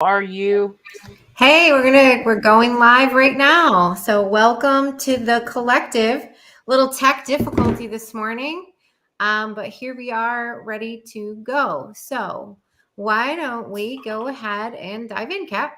Are you? Hey, we're going live right now. So welcome to the collective. Little tech difficulty this morning, but here we are, ready to go. So why don't we go ahead and dive in, Kat?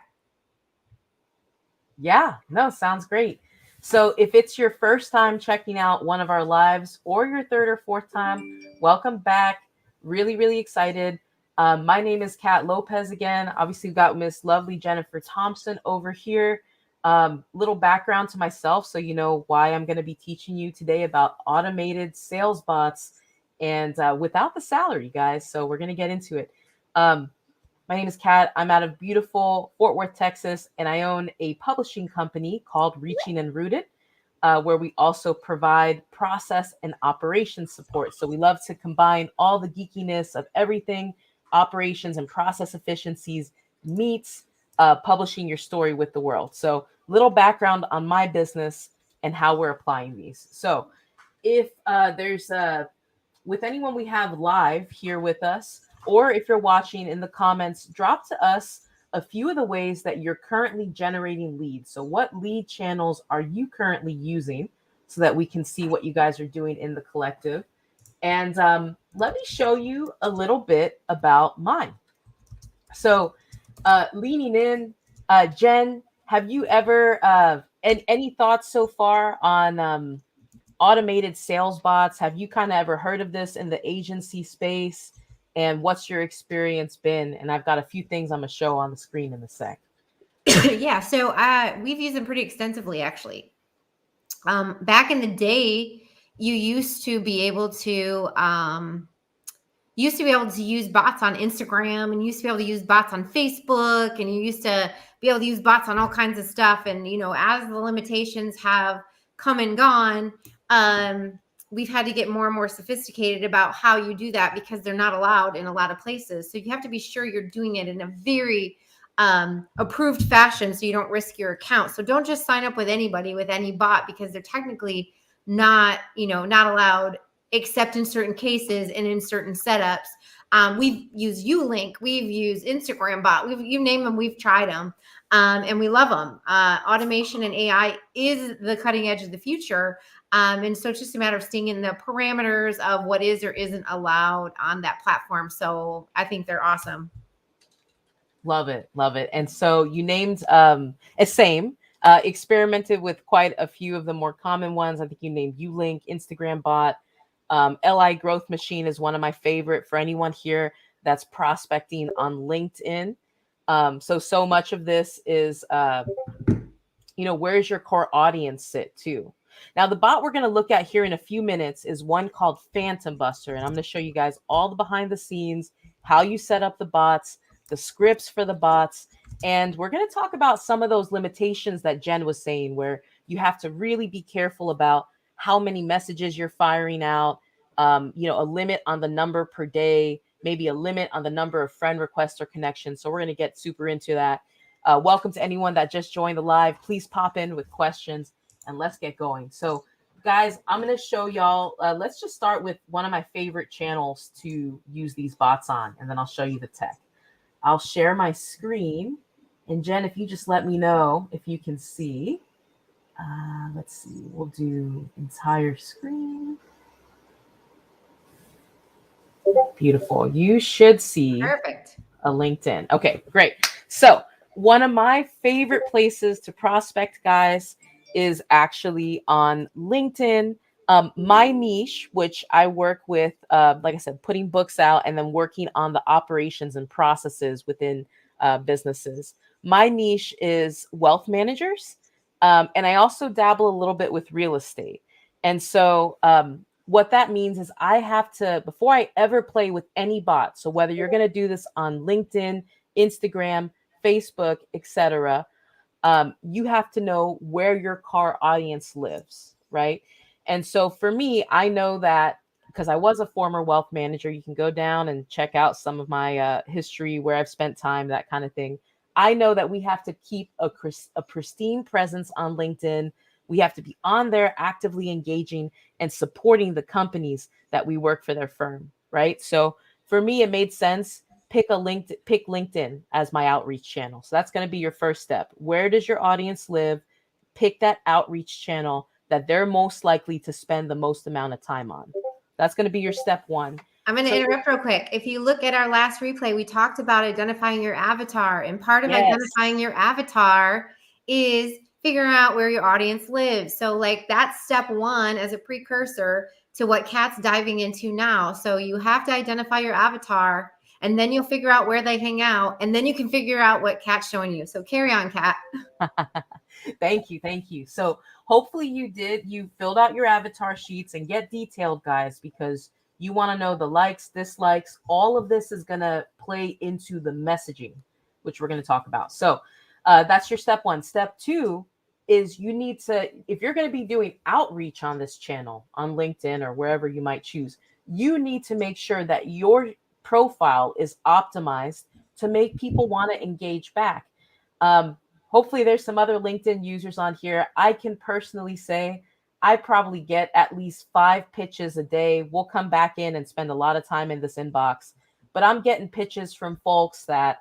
Yeah, no, sounds great. So if it's your first time checking out one of our lives or your third or fourth time, welcome back. Really, really excited. My name is Kat Lopez again. Obviously, we've got Miss Lovely Jennifer Thompson over here. Little background to myself so you know why I'm going to be teaching you today about automated sales bots and without the salary, guys. So we're going to get into it. Um, My name is Kat. I'm out of beautiful Fort Worth, Texas, and I own a publishing company called Reaching and Rooted, where we also provide process and operation support. So we love to combine all the geekiness of everything, operations and process efficiencies meets publishing your story with the world. So little background on my business and how we're applying these. So if there's with anyone we have live here with us, or if you're watching in the comments, drop to us a few of the ways that you're currently generating leads. So, what lead channels are you currently using so that we can see what you guys are doing in the collective? And let me show you a little bit about mine. So, leaning in, Jen, have you ever, and any thoughts so far on automated sales bots? Have you kind of ever heard of this in the agency space? And what's your experience been? And I've got a few things I'm gonna show on the screen in a sec. Yeah, so we've used them pretty extensively, actually. Back in the day, you used to be able to use bots on Instagram, and you used to be able to use bots on Facebook, and you used to be able to use bots on all kinds of stuff. And as the limitations have come and gone, we've had to get more and more sophisticated about how you do that, because they're not allowed in a lot of places. So you have to be sure you're doing it in a very approved fashion, so you don't risk your account. So don't just sign up with anybody with any bot, because they're technically not allowed, except in certain cases and in certain setups. We've used Ulink, we've used Instagram bot, you name them, we've tried them, and we love them. Automation and AI is the cutting edge of the future, and so it's just a matter of staying in the parameters of what is or isn't allowed on that platform. So I think they're awesome. Love it, love it. And so you named a same. Experimented with quite a few of the more common ones. I think you named Ulink, Instagram bot, LI Growth Machine is one of my favorite for anyone here that's prospecting on LinkedIn. So much of this is, where's your core audience sit too? Now, the bot we're going to look at here in a few minutes is one called Phantom Buster. And I'm going to show you guys all the behind the scenes, how you set up the bots, the scripts for the bots. And we're going to talk about some of those limitations that Jen was saying, where you have to really be careful about how many messages you're firing out, a limit on the number per day, maybe a limit on the number of friend requests or connections. So we're going to get super into that. Welcome to anyone that just joined the live. Please pop in with questions and let's get going. So, guys, I'm going to show y'all. Let's just start with one of my favorite channels to use these bots on, and then I'll show you the tech. I'll share my screen. And Jen, if you just let me know if you can see. Let's see. We'll do entire screen. Beautiful. You should see Perfect. a LinkedIn. Okay, great. So one of my favorite places to prospect, guys, is actually on LinkedIn. My niche, which I work with, like I said, putting books out and then working on the operations and processes within businesses. My niche is wealth managers. And I also dabble a little bit with real estate. And so what that means is I have to, before I ever play with any bot, so whether you're going to do this on LinkedIn, Instagram, Facebook, etc., you have to know where your car audience lives, right? And so for me, I know that because I was a former wealth manager. You can go down and check out some of my history, where I've spent time, that kind of thing. I know that we have to keep a pristine presence on LinkedIn. We have to be on there actively engaging and supporting the companies that we work for their firm, right? So for me, it made sense. pick LinkedIn as my outreach channel. So that's going to be your first step. Where does your audience live? Pick that outreach channel that they're most likely to spend the most amount of time on. That's going to be your step one. I'm going to interrupt real quick. If you look at our last replay, we talked about identifying your avatar, and part of identifying your avatar is figuring out where your audience lives. So like that's step one as a precursor to what Kat's diving into now. So you have to identify your avatar, and then you'll figure out where they hang out, and then you can figure out what Kat's showing you. So carry on, Kat. Thank you. So hopefully you filled out your avatar sheets, and get detailed, guys, because you want to know the likes, dislikes. All of this is going to play into the messaging, which we're going to talk about. So that's your step one. Step two is you need to, if you're going to be doing outreach on this channel, on LinkedIn or wherever you might choose, you need to make sure that your profile is optimized to make people want to engage back. Hopefully there's some other LinkedIn users on here. I can personally say I probably get at least 5 pitches a day. We'll come back in and spend a lot of time in this inbox, but I'm getting pitches from folks that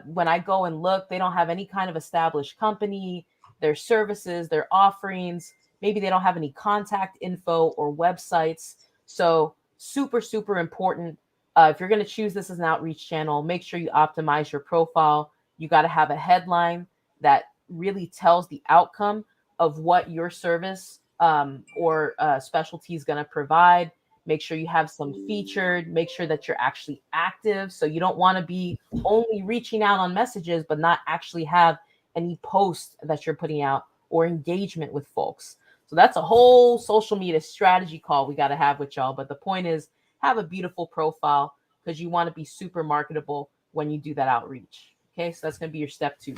when I go and look, they don't have any kind of established company, their services, their offerings. Maybe they don't have any contact info or websites. So super, super important. If you're going to choose this as an outreach channel, make sure you optimize your profile. You got to have a headline that really tells the outcome of what your service or specialty is going to provide. Make sure you have some featured, make sure that you're actually active. So you don't want to be only reaching out on messages, but not actually have any posts that you're putting out or engagement with folks. So that's a whole social media strategy call we got to have with y'all. But the point is, have a beautiful profile because you want to be super marketable when you do that outreach. Okay, so that's going to be your step 2.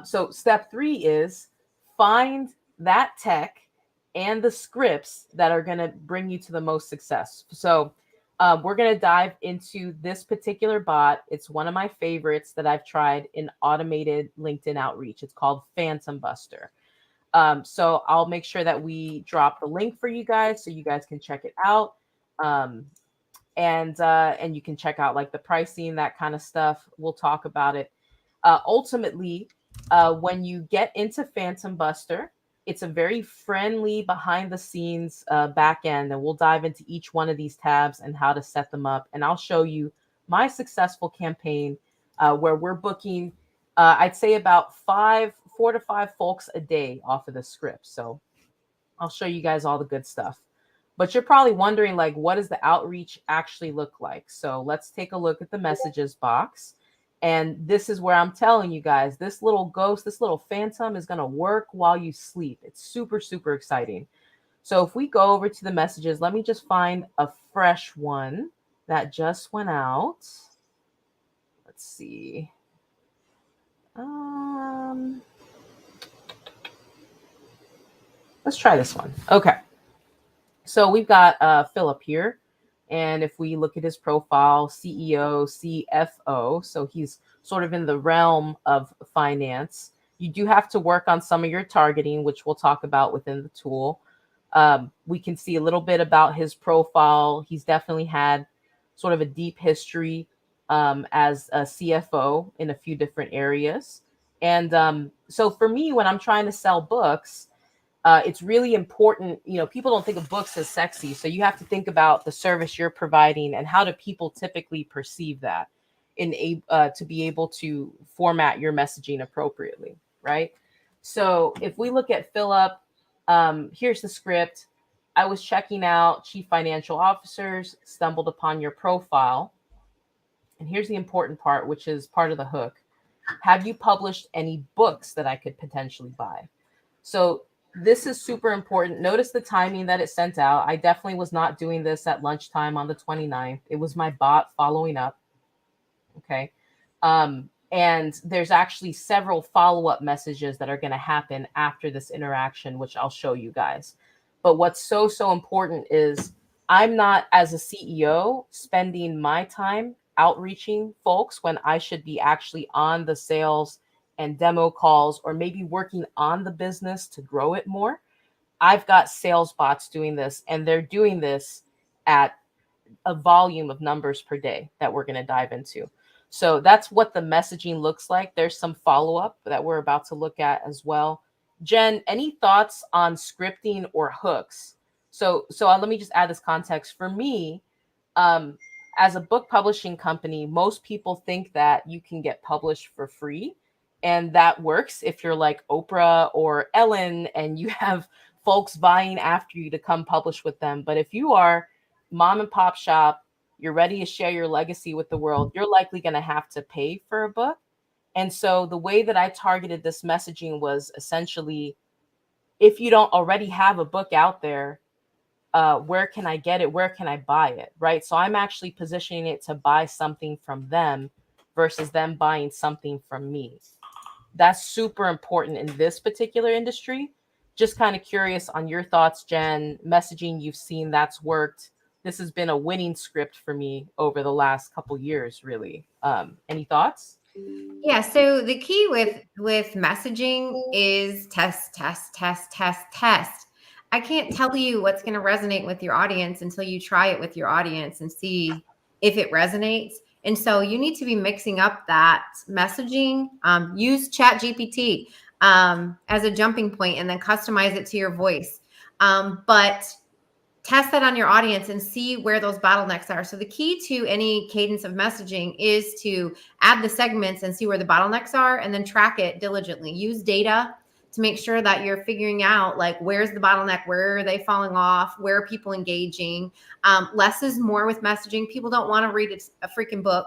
So step 3 is find that tech and the scripts that are going to bring you to the most success. So we're going to dive into this particular bot. It's one of my favorites that I've tried in automated LinkedIn outreach. It's called Phantom Buster. So I'll make sure that we drop the link for you guys so you guys can check it out. And you can check out like the pricing, that kind of stuff. We'll talk about it. Ultimately, when you get into Phantom Buster, it's a very friendly behind the scenes back end, and we'll dive into each one of these tabs and how to set them up. And I'll show you my successful campaign where we're booking, I'd say about 4 to 5 folks a day off of the script. So I'll show you guys all the good stuff. But you're probably wondering, like, what does the outreach actually look like? So let's take a look at the messages box. And this is where I'm telling you guys, this little ghost, this little phantom is going to work while you sleep. It's super, super exciting. So if we go over to the messages, let me just find a fresh one that just went out. Let's see. Let's try this one. Okay. So we've got Philip here. And if we look at his profile, CEO, CFO, so he's sort of in the realm of finance. You do have to work on some of your targeting, which we'll talk about within the tool. We can see a little bit about his profile. He's definitely had sort of a deep history as a CFO in a few different areas. And so for me, when I'm trying to sell books, it's really important. You know, people don't think of books as sexy. So you have to think about the service you're providing and how do people typically perceive that to be able to format your messaging appropriately, right? So if we look at Philip, here's the script. I was checking out chief financial officers, stumbled upon your profile. And here's the important part, which is part of the hook. Have you published any books that I could potentially buy? So this is super important. Notice the timing that it sent out. I definitely was not doing this at lunchtime on the 29th. It was my bot following up. Okay. And there's actually several follow-up messages that are going to happen after this interaction, which I'll show you guys. But what's so, so important is I'm not, as a CEO, spending my time outreaching folks when I should be actually on the sales and demo calls, or maybe working on the business to grow it more. I've got sales bots doing this, and they're doing this at a volume of numbers per day that we're going to dive into. So that's what the messaging looks like. There's some follow-up that we're about to look at as well. Jen, any thoughts on scripting or hooks? So let me just add this context. For me, um, as a book publishing company, most people think that you can get published for free. And that works if you're like Oprah or Ellen and you have folks vying after you to come publish with them. But if you are mom and pop shop, you're ready to share your legacy with the world, you're likely going to have to pay for a book. And so the way that I targeted this messaging was essentially, if you don't already have a book out there, where can I get it? Where can I buy it? Right. So I'm actually positioning it to buy something from them versus them buying something from me. That's super important in this particular industry. Just kind of curious on your thoughts, Jen. Messaging you've seen that's worked. This has been a winning script for me over the last couple years, really. Any thoughts? Yeah, so the key with messaging is test, test, test, test, test. I can't tell you what's going to resonate with your audience until you try it with your audience and see if it resonates. And so you need to be mixing up that messaging. Use Chat GPT as a jumping point and then customize it to your voice. But test that on your audience and see where those bottlenecks are. So the key to any cadence of messaging is to add the segments and see where the bottlenecks are and then track it diligently. Use data to make sure that you're figuring out like, where's the bottleneck? Where are they falling off? Where are people engaging? Less is more with messaging. People don't want to read a freaking book.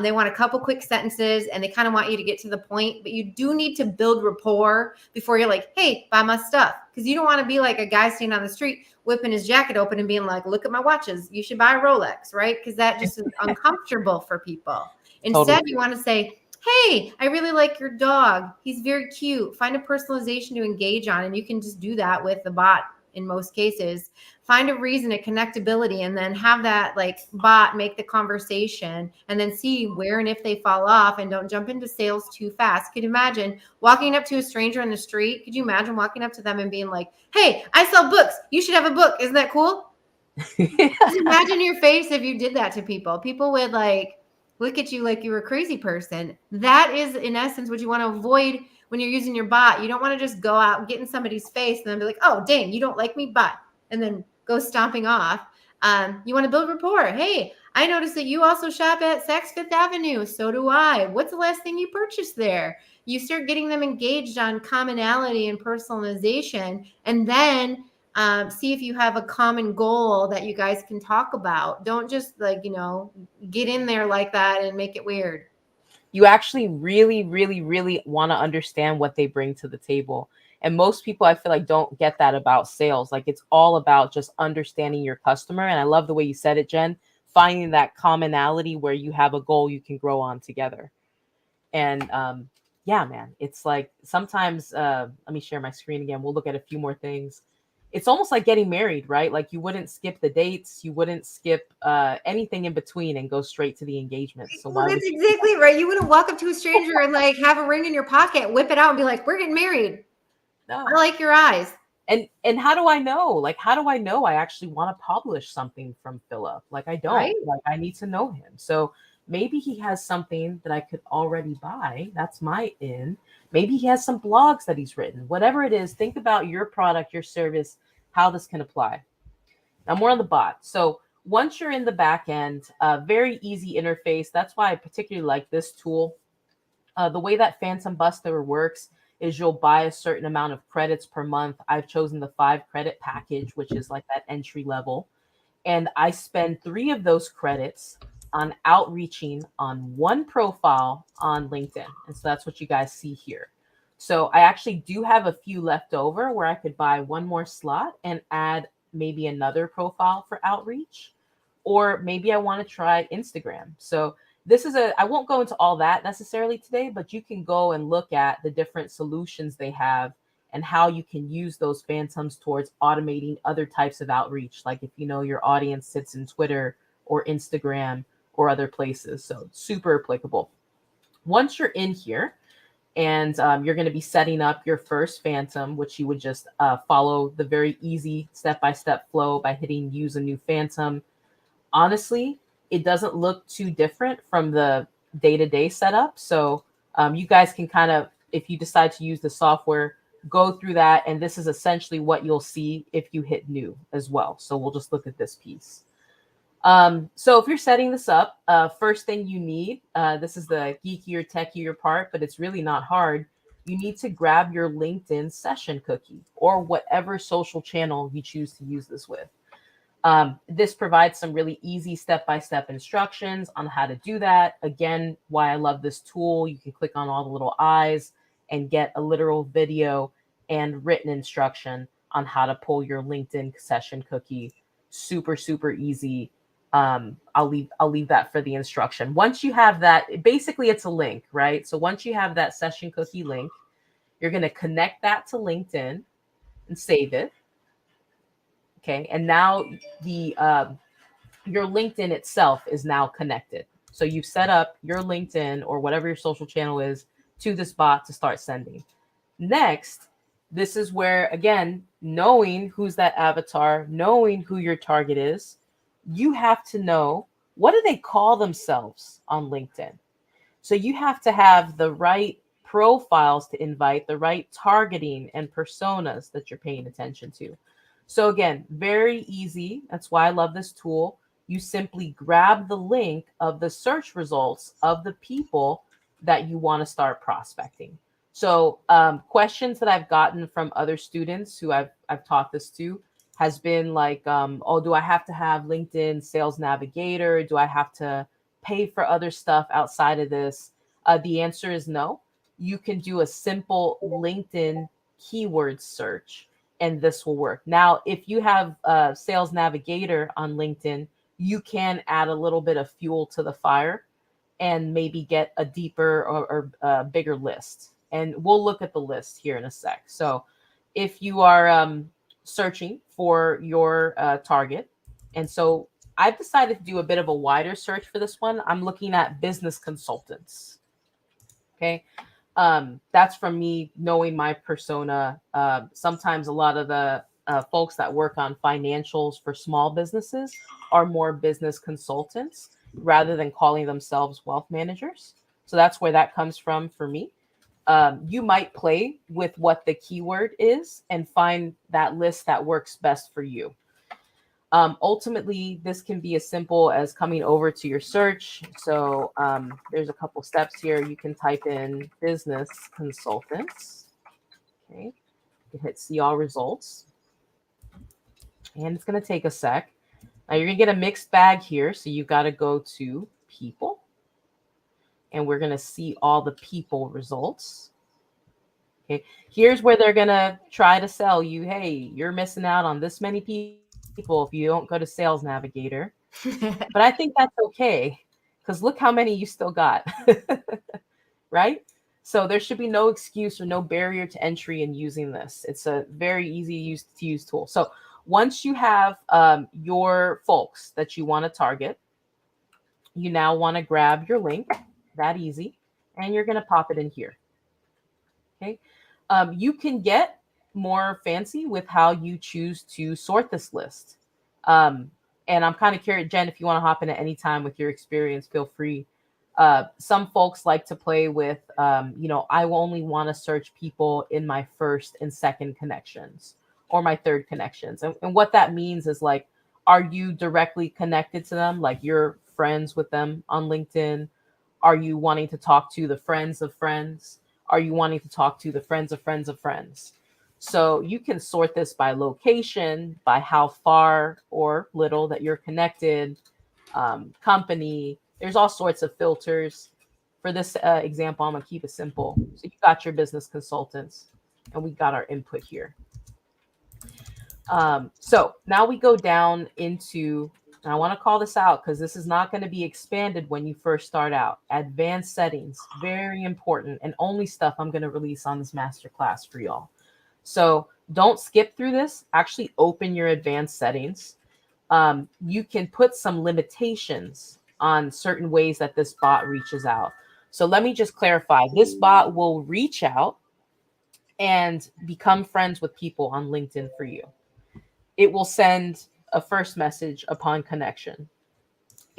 They want a couple quick sentences and they kind of want you to get to the point, but you do need to build rapport before you're like, hey, buy my stuff. Because you don't want to be like a guy standing on the street whipping his jacket open and being like, look at my watches. You should buy a Rolex, right? Because that just is uncomfortable for people. Instead, Totally. you want to say, hey, I really like your dog. He's very cute. Find a personalization to engage on. And you can just do that with the bot in most cases. Find a reason, a connectability, and then have that like bot make the conversation and then see where and if they fall off and don't jump into sales too fast. Could you imagine walking up to a stranger in the street? Could you imagine walking up to them and being like, hey, I sell books. You should have a book. Isn't that cool? Just imagine your face if you did that to people. People would like look at you like you were a crazy person. That is in essence what you want to avoid when you're using your bot. You don't want to just go out and get in somebody's face and then be like, oh, dang, you don't like me, bot, and then go stomping off. You want to build rapport. Hey, I noticed that you also shop at Saks Fifth Avenue. So do I. What's the last thing you purchased there? You start getting them engaged on commonality and personalization, and then see if you have a common goal that you guys can talk about. Don't just like, get in there like that and make it weird. You actually really, really, really want to understand what they bring to the table. And most people, I feel like, don't get that about sales. Like, it's all about just understanding your customer. And I love the way you said it, Jen, finding that commonality where you have a goal you can grow on together. And yeah, man, it's like sometimes, let me share my screen again. We'll look at a few more things. It's almost like getting married, right? Like you wouldn't skip the dates, you wouldn't skip anything in between and go straight to the engagement. So well, that's exactly right. You wouldn't walk up to a stranger and like have a ring in your pocket, whip it out and be like, we're getting married. No. I like your eyes. And how do I know? Like, how do I know I actually want to publish something from Philip? Like, I don't. Right? Like, I need to know him. So maybe he has something that I could already buy. That's my in. Maybe he has some blogs that he's written. Whatever it is, think about your product, your service, how this can apply. Now, more on the bot. So once you're in the back end, very easy interface. That's why I particularly like this tool. The way that Phantom Buster works is you'll buy a certain amount of credits per month. I've chosen the 5 credit package, which is like that entry level. And I spend 3 of those credits on outreaching on one profile on LinkedIn. And so that's what you guys see here. So I actually do have a few left over where I could buy one more slot and add maybe another profile for outreach, or maybe I want to try Instagram. So this is I won't go into all that necessarily today, but you can go and look at the different solutions they have and how you can use those phantoms towards automating other types of outreach. Like if you know your audience sits in Twitter or Instagram or other places. So super applicable. Once you're in here and you're going to be setting up your first phantom, which you would just follow the very easy step-by-step flow by hitting use a new phantom. Honestly, it doesn't look too different from the day-to-day setup. So you guys can kind of, if you decide to use the software, go through that. And this is essentially what you'll see if you hit new as well. So we'll just look at this piece. So if you're setting this up, first thing you need, this is the geekier, techier part, but it's really not hard. You need to grab your LinkedIn session cookie or whatever social channel you choose to use this with. This provides some really easy step-by-step instructions on how to do that. Again, why I love this tool, you can click on all the little eyes and get a literal video and written instruction on how to pull your LinkedIn session cookie. Super, super easy. I'll leave that for the instruction. Once you have that, basically it's a link, right? So once you have that session cookie link, you're going to connect that to LinkedIn and save it. Okay. And now the your LinkedIn itself is now connected. So you've set up your LinkedIn or whatever your social channel is to this bot to start sending. Next, this is where, again, knowing who's that avatar, knowing who your target is, you have to know, what do they call themselves on LinkedIn? So you have to have the right profiles to invite, the right targeting and personas that you're paying attention to. So again, very easy. That's why I love this tool. You simply grab the link of the search results of the people that you want to start prospecting. So questions that I've gotten from other students who I've taught this to has been like, oh, do I have to have LinkedIn Sales Navigator? Do I have to pay for other stuff outside of this? The answer is no. You can do a simple LinkedIn keyword search and this will work. Now, if you have Sales Navigator on LinkedIn, you can add a little bit of fuel to the fire and maybe get a deeper or bigger list. And we'll look at the list here in a sec. So if you are searching for your target, and so I've decided to do a bit of a wider search for this one. I'm looking at business consultants. Okay. That's from me knowing my persona. Sometimes a lot of the folks that work on financials for small businesses are more business consultants rather than calling themselves wealth managers. So that's where that comes from for me. You might play with what the keyword is and find that list that works best for you. Ultimately, this can be as simple as coming over to your search. So there's a couple steps here. You can type in business consultants. Okay, you hit see all results. And it's going to take a sec. Now you're going to get a mixed bag here. So you got to go to people. And we're going to see all the people results. Okay, here's where they're going to try to sell you, hey, you're missing out on this many people if you don't go to Sales Navigator. But I think that's okay because look how many you still got, right? So there should be no excuse or no barrier to entry in using this. It's a very easy to use tool. So once you have your folks that you want to target, you now want to grab your link, that easy, and you're going to pop it in here. Okay. You can get more fancy with how you choose to sort this list. And I'm kind of curious, Jen, if you want to hop in at any time with your experience, feel free. Some folks like to play with, I only want to search people in my first and second connections or my third connections. And what that means is like, are you directly connected to them? Like you're friends with them on LinkedIn? Are you wanting to talk to the friends of friends? Are you wanting to talk to the friends of friends of friends? So you can sort this by location, by how far or little that you're connected, company. There's all sorts of filters. For this example, I'm going to keep it simple. So you got your business consultants and we got our input here. So now we go down into, and I want to call this out because this is not going to be expanded when you first start out. Advanced settings, very important, and only stuff I'm going to release on this masterclass for y'all. So don't skip through this. Actually open your advanced settings. You can put some limitations on certain ways that this bot reaches out. So let me just clarify. This bot will reach out and become friends with people on LinkedIn for you. It will send a first message upon connection.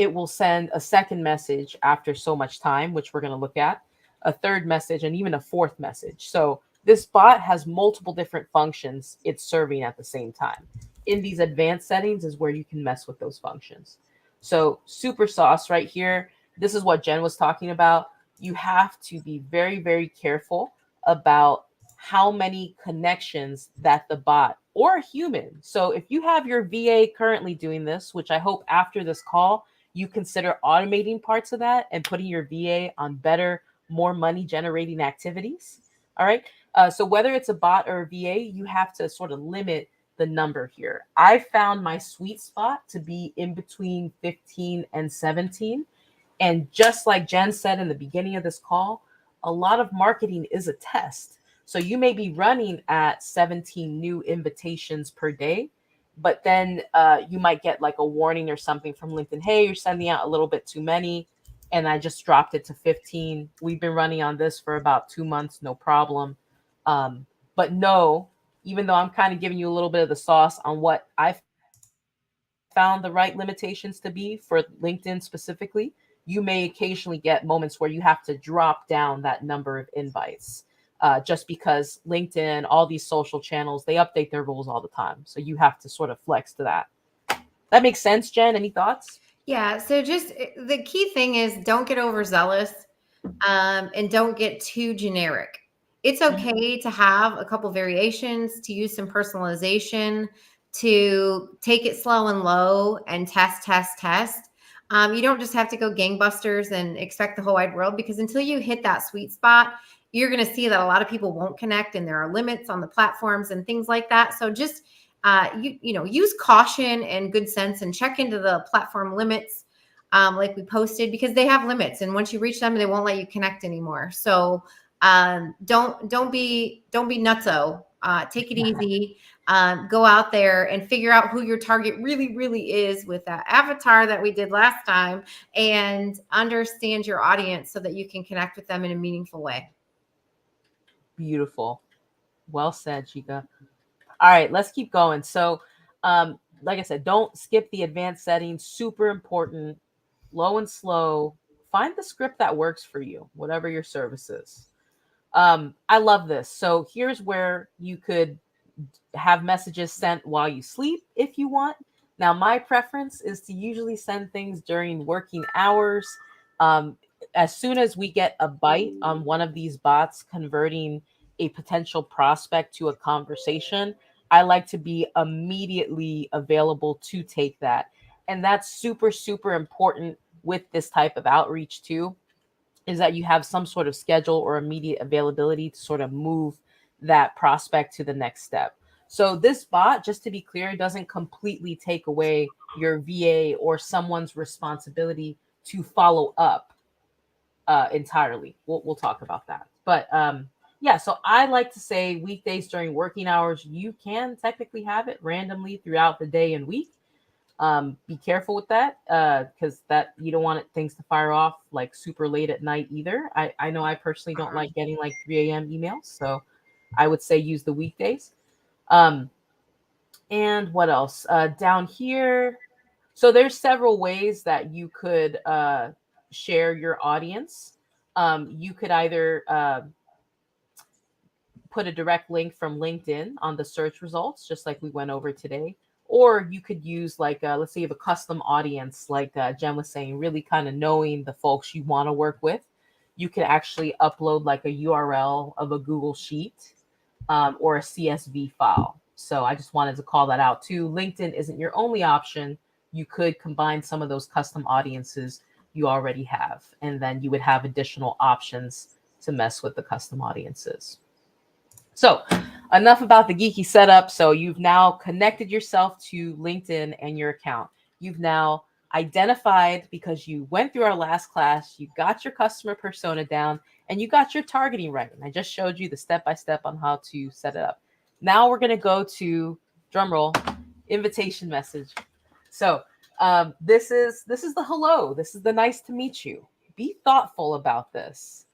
it will send a second message after so much time, which we're going to look at, a third message, and even a fourth message. So this bot has multiple different functions it's serving at the same time. In these advanced settings is where you can mess with those functions. So super sauce right here. This is what Jen was talking about. You have to be very, very careful about how many connections that the bot or a human. So if you have your VA currently doing this, which I hope after this call, you consider automating parts of that and putting your VA on better, more money generating activities. All right. So whether it's a bot or a VA, you have to sort of limit the number here. I found my sweet spot to be in between 15 and 17. And just like Jen said in the beginning of this call, a lot of marketing is a test. So you may be running at 17 new invitations per day, but then you might get like a warning or something from LinkedIn. Hey, you're sending out a little bit too many. And I just dropped it to 15. We've been running on this for about 2 months, no problem. But no, even though I'm kind of giving you a little bit of the sauce on what I found the right limitations to be for LinkedIn specifically, you may occasionally get moments where you have to drop down that number of invites. Just because LinkedIn, all these social channels, they update their rules all the time. So you have to sort of flex to that. That makes sense, Jen? Any thoughts? Yeah. So just the key thing is don't get overzealous and don't get too generic. It's okay to have a couple variations, to use some personalization, to take it slow and low and test. You don't just have to go gangbusters and expect the whole wide world, because until you hit that sweet spot, you're going to see that a lot of people won't connect, and there are limits on the platforms and things like that. So just use caution and good sense and check into the platform limits, like we posted, because they have limits, and once you reach them, they won't let you connect anymore. So don't be nutso. Take it easy. Go out there and figure out who your target really, really is with that avatar that we did last time, and understand your audience so that you can connect with them in a meaningful way. Beautiful. Well said, Chica. All right, let's keep going. So, like I said, don't skip the advanced settings. Super important. Low and slow. Find the script that works for you, whatever your service is. I love this. So here's where you could have messages sent while you sleep if you want. Now, my preference is to usually send things during working hours. As soon as we get a bite on one of these bots converting a potential prospect to a conversation, I like to be immediately available to take that. And that's super, super important with this type of outreach too, is that you have some sort of schedule or immediate availability to sort of move that prospect to the next step. So this bot, just to be clear, doesn't completely take away your VA or someone's responsibility to follow up entirely. We'll talk about that. But yeah, so I like to say weekdays during working hours, you can technically have it randomly throughout the day and week. Be careful with that, because that you don't want things to fire off like super late at night either. I know I personally don't like getting like 3 a.m. emails, so I would say use the weekdays. And what else? Down here, so there's several ways that you could share your audience. You could either put a direct link from LinkedIn on the search results, just like we went over today. Or you could use like, let's say you have a custom audience, like Jen was saying, really kind of knowing the folks you want to work with. You could actually upload like a URL of a Google Sheet or a CSV file. So I just wanted to call that out too. LinkedIn isn't your only option. You could combine some of those custom audiences you already have, and then you would have additional options to mess with the custom audiences. So enough about the geeky setup. So you've now connected yourself to LinkedIn and your account. You've now identified, because you went through our last class, you got your customer persona down, and you got your targeting right. And I just showed you the step-by-step on how to set it up. Now we're going to go to, drum roll, invitation message. So this is the hello. This is the nice to meet you. Be thoughtful about this.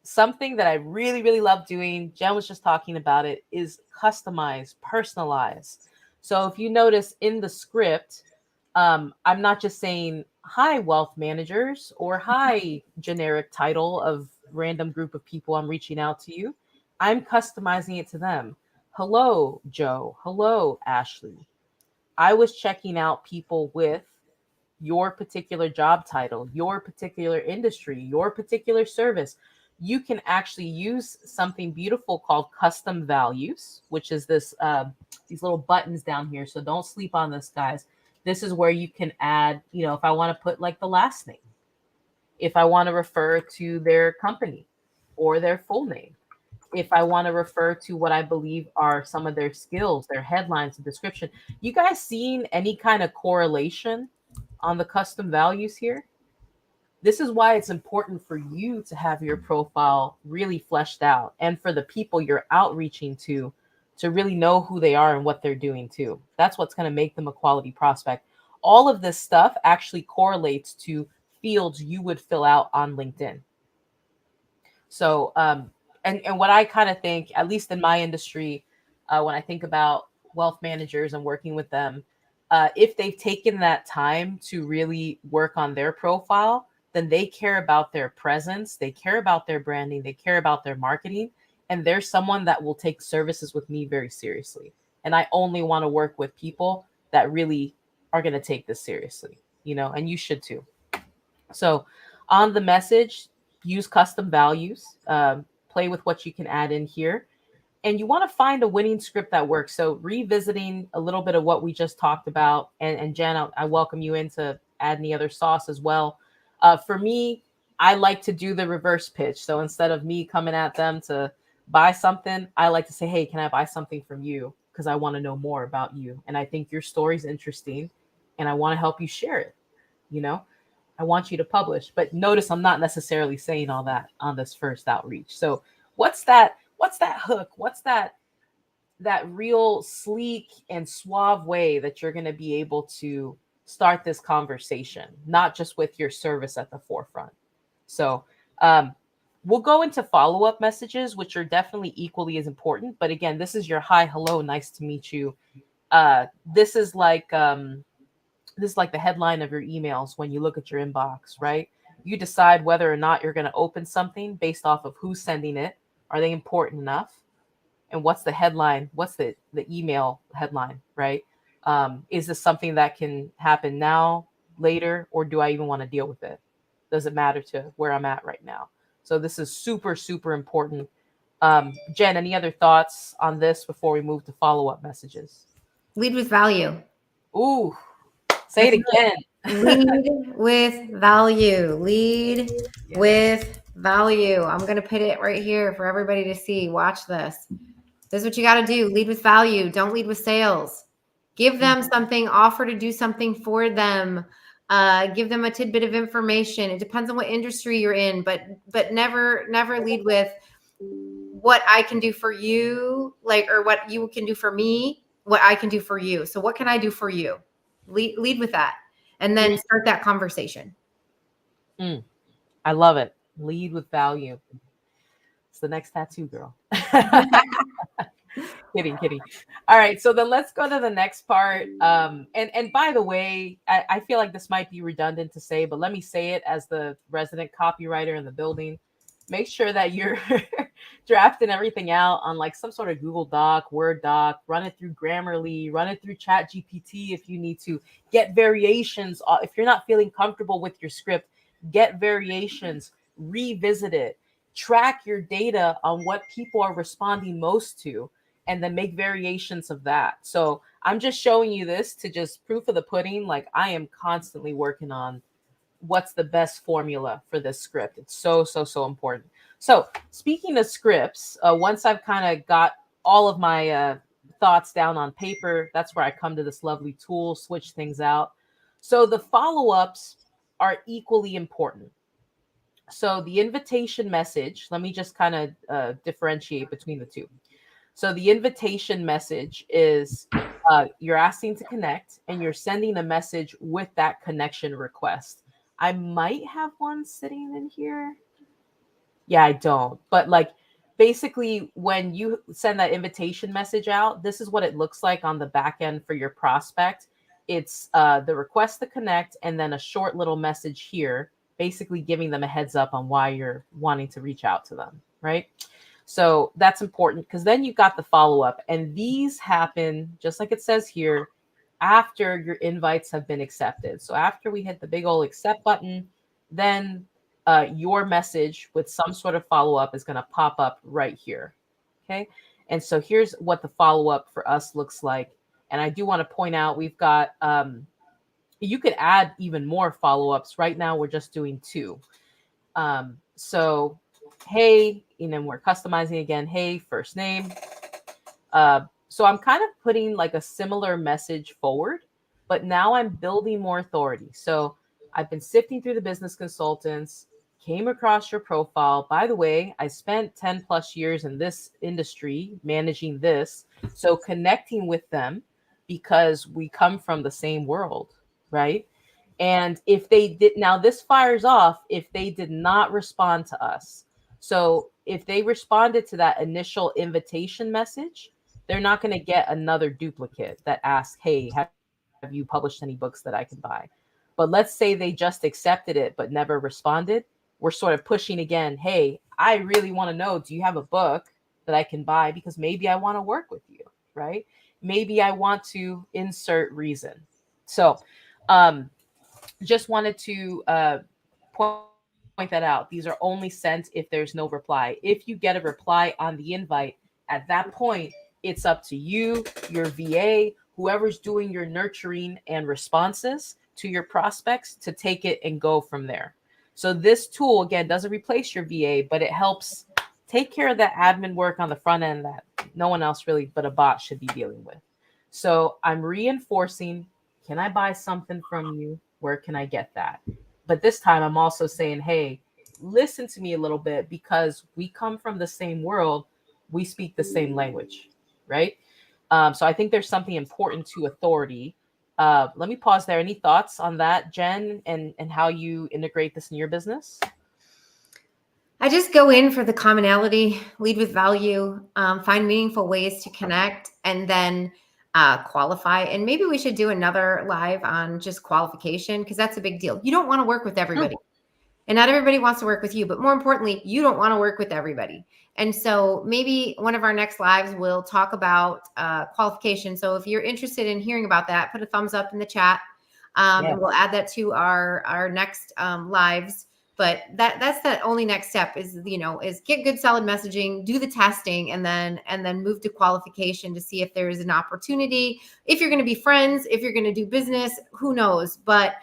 Something that I really, really love doing, Jen was just talking about it, is customize, personalize. So if you notice in the script, I'm not just saying hi wealth managers or hi generic title of random group of people I'm reaching out to you. I'm customizing it to them. Hello, Joe. Hello, Ashley. I was checking out people with your particular job title, your particular industry, your particular service. You can actually use something beautiful called custom values, which is this these little buttons down here. So don't sleep on this, guys. This is where you can add, you know, if I want to put like the last name, if I want to refer to their company or their full name, if I want to refer to what I believe are some of their skills, their headlines, the description. You guys seen any kind of correlation on the custom values here? This is why it's important for you to have your profile really fleshed out and for the people you're outreaching to really know who they are and what they're doing too. That's what's going to make them a quality prospect. All of this stuff actually correlates to fields you would fill out on LinkedIn. So, and what I kind of think, at least in my industry, when I think about wealth managers and working with them, if they've taken that time to really work on their profile, then they care about their presence, they care about their branding, they care about their marketing, and they're someone that will take services with me very seriously. And I only want to work with people that really are going to take this seriously, you know, and you should too. So on the message, use custom values, play with what you can add in here. And you want to find a winning script that works. So revisiting a little bit of what we just talked about. And Jen, I welcome you in to add any other sauce as well. For me, I like to do the reverse pitch. So instead of me coming at them to buy something, I like to say, hey, can I buy something from you? Because I want to know more about you. And I think your story's interesting and I want to help you share it. You know, I want you to publish. But notice I'm not necessarily saying all that on this first outreach. So what's that hook? What's that real sleek and suave way that you're going to be able to start this conversation, not just with your service at the forefront? So we'll go into follow-up messages, which are definitely equally as important. But again, this is your hi, hello, nice to meet you. This is like the headline of your emails when you look at your inbox, right? You decide whether or not you're going to open something based off of who's sending it. Are they important enough? And what's the headline? What's the email headline, right? Is this something that can happen now, later, or do I even want to deal with it? Does it matter to where I'm at right now? So this is super, super important. Jen, any other thoughts on this before we move to follow-up messages? Lead with value. Ooh, say it again. Lead with value. Lead with value. I'm going to put it right here for everybody to see. Watch this. This is what you got to do. Lead with value. Don't lead with sales. Give them something. Offer to do something for them. Give them a tidbit of information. It depends on what industry you're in, but never lead with what I can do for you, like, or what you can do for me, what I can do for you. So what can I do for you? Lead with that. And then start that conversation. I love it. Lead with value. It's the next tattoo, girl. Kidding. All right, so then let's go to the next part. And by the way, I feel like this might be redundant to say, but let me say it as the resident copywriter in the building. Make sure that you're drafting everything out on like some sort of Google Doc, Word doc, run it through Grammarly, run it through Chat GPT if you need to. Get variations. If you're not feeling comfortable with your script, get variations, revisit it, track your data on what people are responding most to, and then make variations of that. So I'm just showing you this to just proof of the pudding. Like I am constantly working on what's the best formula for this script. It's so important. So speaking of scripts, once I've kind of got all of my thoughts down on paper, that's where I come to this lovely tool, switch things out. So the follow-ups are equally important. So the invitation message, let me just kind of differentiate between the two. So the invitation message is you're asking to connect and you're sending a message with that connection request. I might have one sitting in here. Yeah, I don't. But like basically when you send that invitation message out, this is what it looks like on the back end for your prospect. it's the request to connect and then a short little message here, basically giving them a heads up on why you're wanting to reach out to them, right? So that's important because then you got the follow up, and these happen just like it says here after your invites have been accepted. So after we hit the big old accept button, then your message with some sort of follow up is going to pop up right here. Okay. And so here's what the follow up for us looks like. And I do want to point out we've got, you could add even more follow ups. Right now, we're just doing 2. So, hey, we're customizing again. Hey, first name. So I'm kind of putting like a similar message forward, but now I'm building more authority. So I've been sifting through the business consultants, came across your profile. By the way, I spent 10 plus years in this industry managing this. So connecting with them because we come from the same world, right? And if they did, now this fires off if they did not respond to us. So if they responded to that initial invitation message, they're not going to get another duplicate that asks, hey, have you published any books that I can buy? But let's say they just accepted it but never responded. We're sort of pushing again, hey, I really want to know, do you have a book that I can buy? Because maybe I want to work with you, right? Maybe I want to insert reason. So just wanted to point that out. These are only sent if there's no reply. If you get a reply on the invite, at that point, it's up to you, your VA, whoever's doing your nurturing and responses to your prospects to take it and go from there. So this tool, again, doesn't replace your VA, but it helps take care of that admin work on the front end that no one else really but a bot should be dealing with. So I'm reinforcing, can I buy something from you? Where can I get that? But this time I'm also saying, hey, listen to me a little bit because we come from the same world. We speak the same language, right? So I think there's something important to authority. Let me pause there. Any thoughts on that, Jen, and how you integrate this in your business? I just go in for the commonality, lead with value, find meaningful ways to connect, and then qualify. And maybe we should do another live on just qualification because that's a big deal. You don't want to work with everybody. And not everybody wants to work with you, but more importantly, you don't want to work with everybody. And so maybe one of our next lives will talk about qualification. So if you're interested in hearing about that, put a thumbs up in the chat, and we'll add that to our next lives. But that's the only next step is get good solid messaging, do the testing, and then move to qualification to see if there is an opportunity. If you're going to be friends, if you're going to do business, who knows? But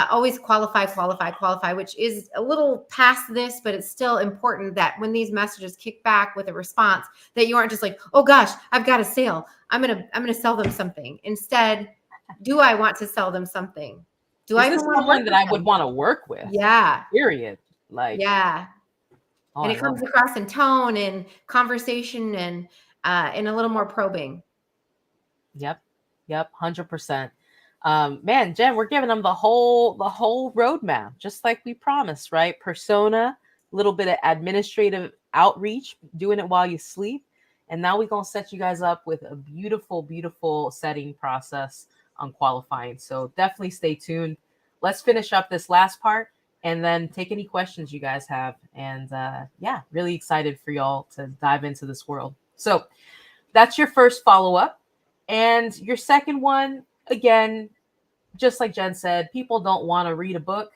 always qualify, which is a little past this, but it's still important that when these messages kick back with a response, that you aren't just like, oh gosh, I've got a sale. I'm gonna sell them something. Instead, do I want to sell them something? Do I Is this someone that I would want to work with? Yeah. Period. Like, yeah. And it comes across in tone and conversation and a little more probing. Yep. 100%. Man, Jen, we're giving them the whole roadmap, just like we promised, right? Persona, a little bit of administrative outreach, doing it while you sleep. And now we're going to set you guys up with a beautiful, beautiful setting process on qualifying. So definitely stay tuned. Let's finish up this last part and then take any questions you guys have. And really excited for y'all to dive into this world. So that's your first follow-up. And your second one, again, just like Jen said, people don't want to read a book.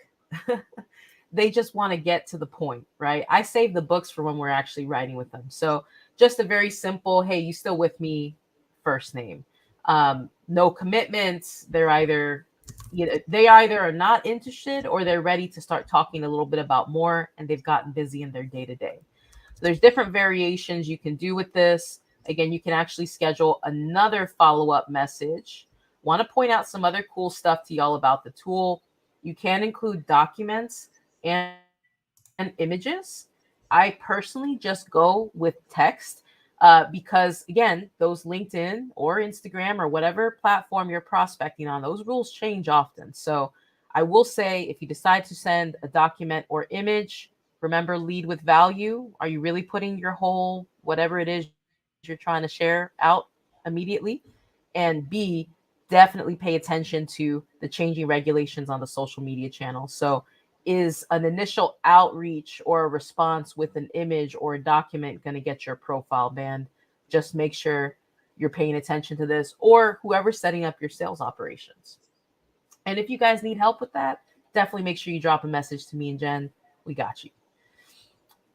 They just want to get to the point, right? I save the books for when we're actually writing with them. So just a very simple, hey, you still with me? First name. No commitments. They either are not interested or they're ready to start talking a little bit about more and they've gotten busy in their day-to-day. So there's different variations you can do with this. Again, you can actually schedule another follow-up message. Want to point out some other cool stuff to y'all about the tool. You can include documents and images. I personally just go with text because, again, those LinkedIn or Instagram or whatever platform you're prospecting on, those rules change often. So I will say if you decide to send a document or image, remember, lead with value. Are you really putting your whole, whatever it is you're trying to share out immediately? And B, definitely pay attention to the changing regulations on the social media channel. So is an initial outreach or a response with an image or a document going to get your profile banned? Just make sure you're paying attention to this, or whoever's setting up your sales operations. And if you guys need help with that, definitely make sure you drop a message to me and Jen. We got you.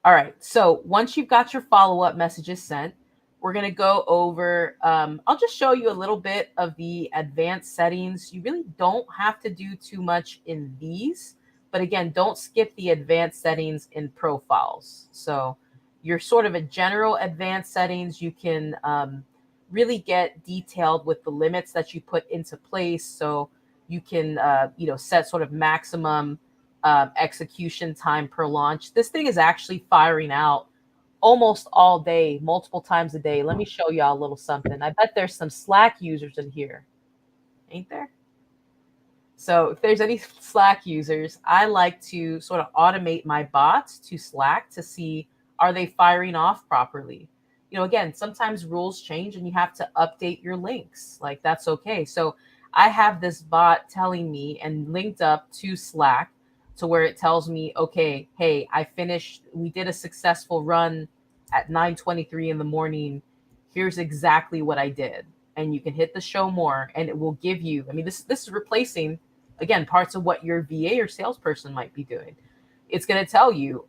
All right. So once you've got your follow-up messages sent, we're going to go over, I'll just show you a little bit of the advanced settings. You really don't have to do too much in these, but again, don't skip the advanced settings in profiles. So your sort of a general advanced settings, you can really get detailed with the limits that you put into place. So you can, set sort of maximum execution time per launch. This thing is actually firing out almost all day, multiple times a day. Let me show y'all a little something. I bet there's some Slack users in here. Ain't there? So if there's any Slack users, I like to sort of automate my bots to Slack to see, are they firing off properly? Again, sometimes rules change and you have to update your links. Like, that's okay. So I have this bot telling me and linked up to Slack to where it tells me, okay, hey, we did a successful run at 9:23 in the morning. Here's exactly what I did. And you can hit the show more and it will give you, this is replacing, again, parts of what your VA or salesperson might be doing. It's going to tell you,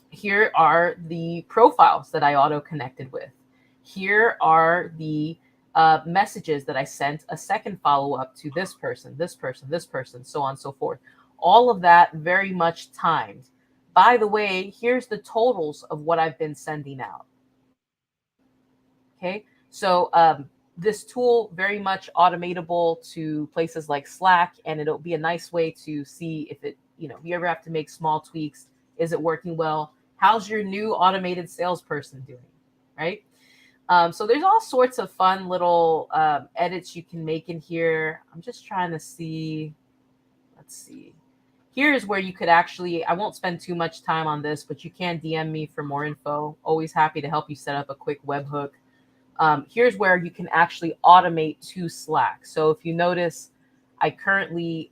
here are the profiles that I auto connected with. Here are the messages that I sent a second follow-up to this person, so on and so forth. All of that very much timed. By the way, here's the totals of what I've been sending out. Okay, so this tool very much automatable to places like Slack, and it'll be a nice way to see if it, if you ever have to make small tweaks, is it working well? How's your new automated salesperson doing, right? So there's all sorts of fun little edits you can make in here. I'm just trying to see. Let's see. Here's where you could actually, I won't spend too much time on this, but you can DM me for more info. Always happy to help you set up a quick webhook. Here's where you can actually automate to Slack. So if you notice, I currently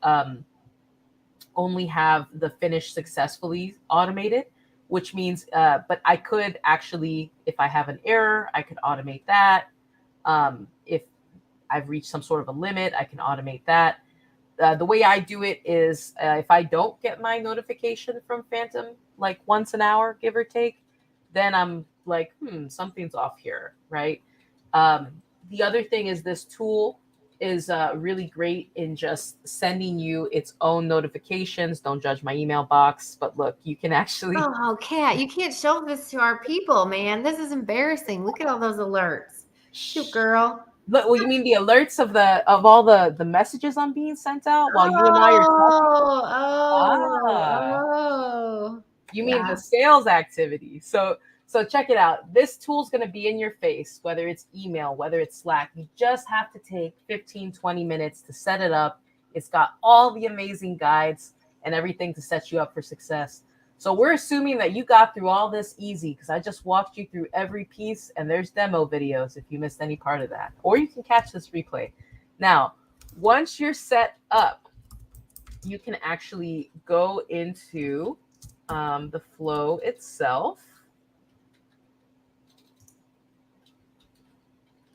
only have the finish successfully automated, which means, but I could actually, if I have an error, I could automate that. If I've reached some sort of a limit, I can automate that. The way I do it is if I don't get my notification from Phantom like once an hour, give or take, then I'm like, something's off here, right? The other thing is this tool is really great in just sending you its own notifications. Don't judge my email box, but look, you can actually... Oh, Kat, you can't show this to our people, man. This is embarrassing. Look at all those alerts. Shoot, girl. Look, well, you mean the alerts of all the messages I'm being sent out while you and I are talking? You mean the sales activity. So check it out. This tool's going to be in your face, whether it's email, whether it's Slack. You just have to take 15, 20 minutes to set it up. It's got all the amazing guides and everything to set you up for success. So we're assuming that you got through all this easy because I just walked you through every piece, and there's demo videos if you missed any part of that. Or you can catch this replay. Now, once you're set up, you can actually go into the flow itself.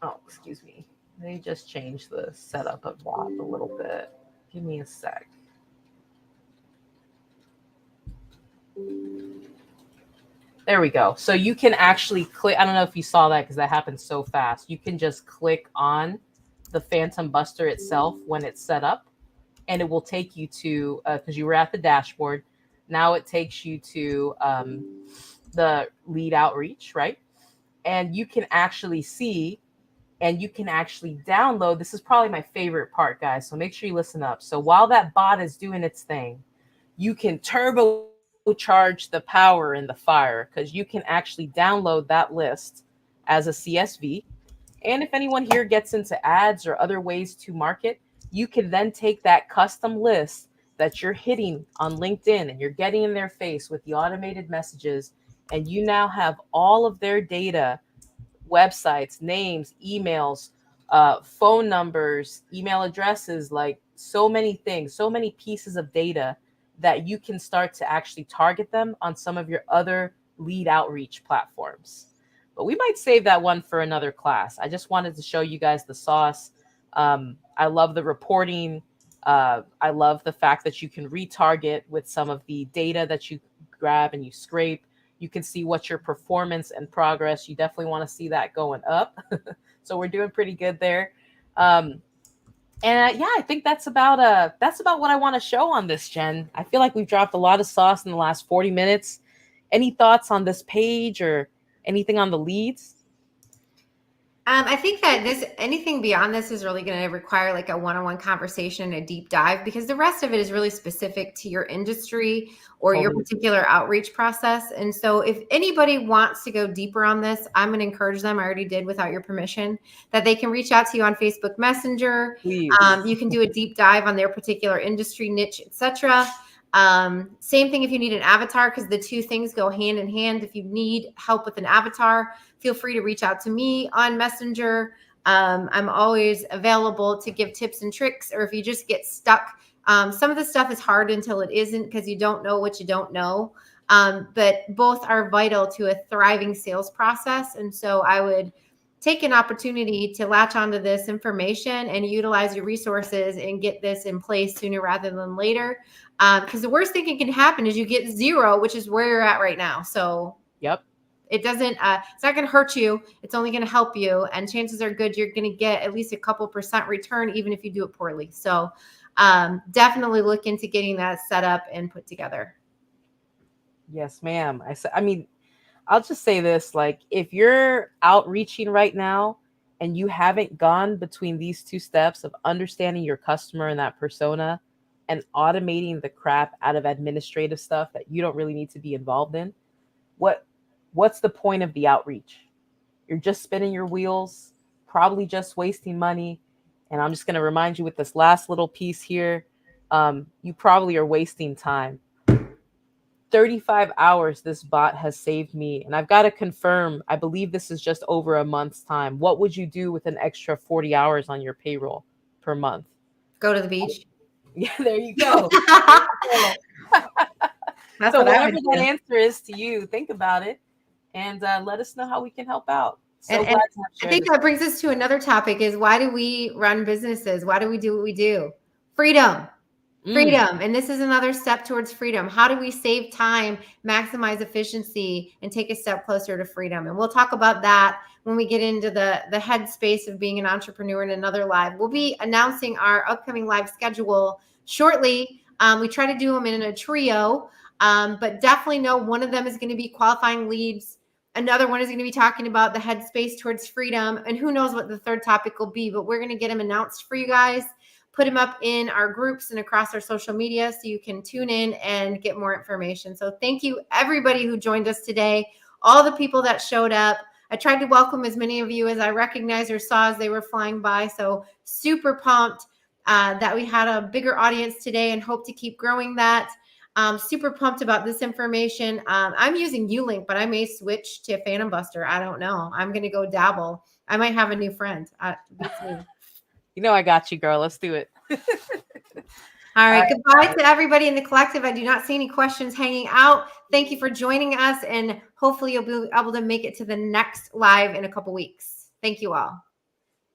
Oh, excuse me. Let me just change the setup of that a little bit. Give me a sec. There we go. So you can actually click. I don't know if you saw that because that happened so fast. You can just click on the Phantom Buster itself when it's set up, and it will take you to, because you were at the dashboard. Now it takes you to the lead outreach, right? And you can actually see, and you can actually download. This is probably my favorite part, guys. So make sure you listen up. So while that bot is doing its thing, you can turbocharge the power in the fire because you can actually download that list as a CSV. And if anyone here gets into ads or other ways to market, you can then take that custom list that you're hitting on LinkedIn and you're getting in their face with the automated messages, and you now have all of their data, websites, names, emails, phone numbers, email addresses, like so many things, so many pieces of data that you can start to actually target them on some of your other lead outreach platforms. But we might save that one for another class. I just wanted to show you guys the sauce. I love the reporting. I love the fact that you can retarget with some of the data that you grab and you scrape. You can see what your performance and progress. You definitely want to see that going up. So we're doing pretty good there. And yeah, I think that's about what I want to show on this, Jen. I feel like we've dropped a lot of sauce in the last 40 minutes. Any thoughts on this page or anything on the leads? I think that anything beyond this is really going to require like a one-on-one conversation, a deep dive, because the rest of it is really specific to your industry or your particular outreach process. And so if anybody wants to go deeper on this, I'm going to encourage them, I already did without your permission, that they can reach out to you on Facebook Messenger. Please. You can do a deep dive on their particular industry, niche, etc. Same thing if you need an avatar, because the two things go hand in hand. If you need help with an avatar, feel free to reach out to me on Messenger. I'm always available to give tips and tricks, or if you just get stuck. Some of the stuff is hard until it isn't, because you don't know what you don't know. But both are vital to a thriving sales process. And so I would take an opportunity to latch onto this information and utilize your resources and get this in place sooner rather than later. Because the worst thing that can happen is you get zero, which is where you're at right now. So yep. It doesn't, it's not going to hurt you. It's only going to help you. And chances are good you're going to get at least a couple % return, even if you do it poorly. So definitely look into getting that set up and put together. Yes, ma'am. I mean, I'll just say this, like, if you're outreaching right now and you haven't gone between these two steps of understanding your customer and that persona and automating the crap out of administrative stuff that you don't really need to be involved in, what's the point of the outreach? You're just spinning your wheels, probably just wasting money. And I'm just going to remind you with this last little piece here, you probably are wasting time. 35 hours this bot has saved me. And I've got to confirm, I believe this is just over a month's time. What would you do with an extra 40 hours on your payroll per month? Go to the beach. Yeah, there you go. So whatever that answer is to you, think about it and let us know how we can help out. So and I think that brings us to another topic is, why do we run businesses? Why do we do what we do? Freedom. Freedom. And this is another step towards freedom. How do we save time, maximize efficiency, and take a step closer to freedom? And we'll talk about that when we get into the headspace of being an entrepreneur in another live. We'll be announcing our upcoming live schedule shortly. We try to do them in a trio, but definitely know one of them is going to be qualifying leads. Another one is going to be talking about the headspace towards freedom. And who knows what the third topic will be, but we're going to get them announced for you guys. Put them up in our groups and across our social media so you can tune in and get more information. So thank you, everybody who joined us today, all the people that showed up. I tried to welcome as many of you as I recognized or saw as they were flying by. So super pumped that we had a bigger audience today and hope to keep growing that. Super pumped about this information. I'm using Ulink, but I may switch to Phantom Buster. I don't know. I'm going to go dabble. I might have a new friend. You know, I got you, girl. Let's do it. All right. Goodbye to everybody in the collective. I do not see any questions hanging out. Thank you for joining us, and hopefully you'll be able to make it to the next live in a couple weeks. Thank you all.